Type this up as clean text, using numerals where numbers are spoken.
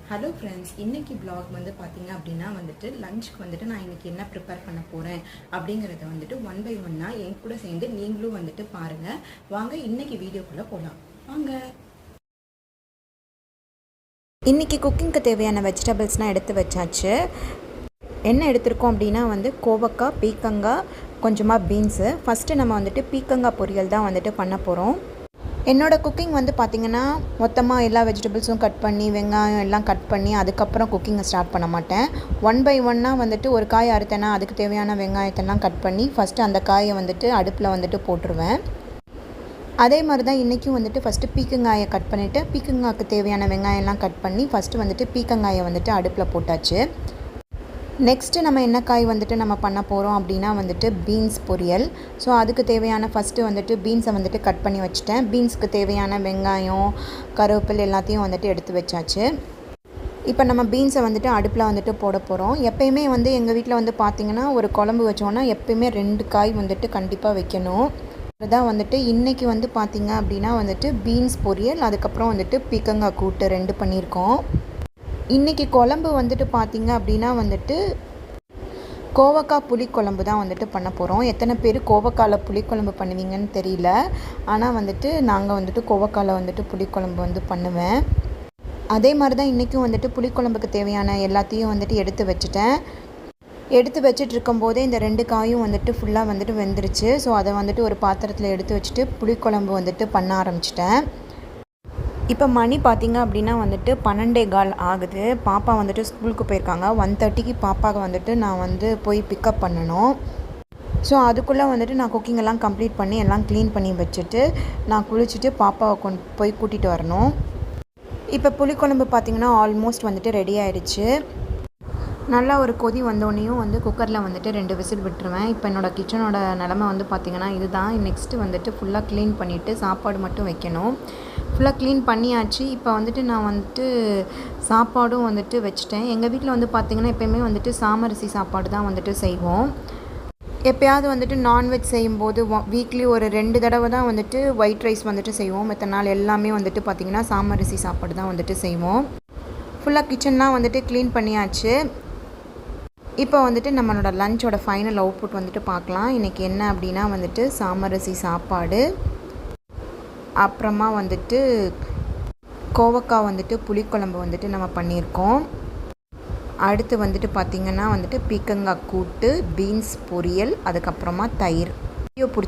Hello friends, இன்றைக்கி block வந்து பார்த்தீங்க அப்படின்னா வந்துட்டு லஞ்சுக்கு வந்துட்டு நான் இன்றைக்கி என்ன ப்ரிப்பேர் பண்ண போகிறேன் அப்படிங்கிறத வந்துட்டு ஒன் பை ஒன்னாக என் கூட சேர்ந்து நீங்களும் வந்துட்டு பாருங்கள். வாங்க இன்றைக்கி வீடியோக்குள்ளே போகலாம். வாங்க. இன்றைக்கி குக்கிங்க்கு தேவையான வெஜிடபிள்ஸ்லாம் எடுத்து வச்சாச்சு. என்ன எடுத்திருக்கோம் அப்படின்னா கோவக்காய், பீக்கங்காய், கொஞ்சமாக பீன்ஸு. ஃபஸ்ட்டு நம்ம வந்துட்டு பீக்கங்காய் பொரியல் தான் வந்துட்டு பண்ண போகிறோம். என்னோடய குக்கிங் பார்த்திங்கன்னா மொத்தமாக எல்லா வெஜிடபிள்ஸும் கட் பண்ணி வெங்காயம் எல்லாம் கட் பண்ணி அதுக்கப்புறம் குக்கிங்கை ஸ்டார்ட் பண்ண மாட்டேன். ஒன் பை ஒன்னாக ஒரு காய் அறுத்தேன்னா அதுக்கு தேவையான வெங்காயத்தெல்லாம் கட் பண்ணி ஃபஸ்ட்டு அந்த காயை அடுப்பில் போட்டுருவேன். அதே மாதிரி தான் இன்றைக்கும் ஃபஸ்ட்டு பீக்கங்காயை கட் பண்ணிவிட்டு பீக்கங்காய்க்கு தேவையான வெங்காயம்லாம் கட் பண்ணி ஃபஸ்ட்டு பீக்கங்காயை அடுப்பில் போட்டாச்சு. நெக்ஸ்ட்டு நம்ம என்ன காய் நம்ம பண்ண போகிறோம் அப்படின்னா பீன்ஸ் பொரியல். ஸோ அதுக்கு தேவையான ஃபஸ்ட்டு பீன்ஸை கட் பண்ணி வச்சுட்டேன். பீன்ஸுக்கு தேவையான வெங்காயம், கருவேப்பிலை எல்லாத்தையும் எடுத்து வச்சாச்சு. இப்போ நம்ம பீன்ஸை அடுப்பில் போட போகிறோம். எப்போயுமே எங்கள் வீட்டில் பார்த்திங்கன்னா ஒரு குழம்பு வச்சோன்னா எப்போயுமே 2 காய் கண்டிப்பாக வைக்கணும். அதுதான் இன்றைக்கி பார்த்திங்க அப்படின்னா பீன்ஸ் பொரியல், அதுக்கப்புறம் பீக்கங்காய் கூட்டு 2 பண்ணியிருக்கோம். இன்றைக்கி குழம்பு பார்த்திங்க அப்படின்னா கோவக்காய் புளிக்குழம்பு தான் பண்ண போகிறோம். எத்தனை பேர் கோவக்காயில் புளிக்குழம்பு பண்ணுவீங்கன்னு தெரியல. ஆனால் நாங்கள் கோவக்காயில் புளிக்குழம்பு பண்ணுவேன். அதே மாதிரி தான் இன்றைக்கும் புளிக்குழம்புக்கு தேவையான எல்லாத்தையும் எடுத்து வச்சுட்டேன். எடுத்து வச்சுட்டு இருக்கும்போதே இந்த 2 காயும் ஃபுல்லாக வெந்துருச்சு. ஸோ அதை ஒரு பாத்திரத்தில் எடுத்து வச்சுட்டு புளிக்குழம்பு பண்ண ஆரம்பிச்சிட்டேன். இப்போ மணி பார்த்திங்க அப்படின்னா 12:15 ஆகுது. பாப்பா ஸ்கூலுக்கு போயிருக்காங்க. 1:30க்கு பாப்பாவை நான் போய் பிக்கப் பண்ணணும். ஸோ அதுக்குள்ளே நான் குக்கிங்கெல்லாம் கம்ப்ளீட் பண்ணி எல்லாம் க்ளீன் பண்ணி வச்சுட்டு நான் குளிச்சுட்டு பாப்பாவை போய் கூட்டிகிட்டு வரணும். இப்போ புளிக்குழம்பு பார்த்திங்கன்னா ஆல்மோஸ்ட் ரெடி ஆகிடுச்சு. நல்லா ஒரு கொதி வந்தோடனையும் குக்கரில் 2 விசில் விட்டுருவேன். இப்போ என்னோடய கிச்சனோட நிலமை பார்த்திங்கன்னா இதுதான். நெக்ஸ்ட்டு ஃபுல்லாக க்ளீன் பண்ணிவிட்டு சாப்பாடு மட்டும் வைக்கணும். ஃபுல்லாக க்ளீன் பண்ணியாச்சு. இப்போ நான் சாப்பாடும் வச்சுட்டேன். எங்கள் வீட்டில் பார்த்திங்கன்னா எப்போயுமே சாமரிசி சாப்பாடு தான் செய்வோம். எப்போயாவது நான்வெஜ் செய்யும்போது வீக்லி ஒரு 2 தடவை தான் ஒயிட் ரைஸ் செய்வோம். மற்ற நாள் எல்லாமே பார்த்திங்கன்னா சாமரிசி சாப்பாடு தான் செய்வோம். ஃபுல்லாக கிச்சன்லாம் க்ளீன் பண்ணியாச்சு. இப்போ நம்மளோட லஞ்சோட ஃபைனல் அவுட்புட் பார்க்கலாம். இன்றைக்கி என்ன அப்படின்னா சாமரிசி சாப்பாடு, அப்புறமா கோவக்காய் புளிக்குழம்பு நம்ம பண்ணியிருக்கோம். அடுத்து பார்த்திங்கன்னா பீக்கங்காய் கூட்டு, பீன்ஸ் பொரியல், அதுக்கப்புறமா தயிர். வீடியோ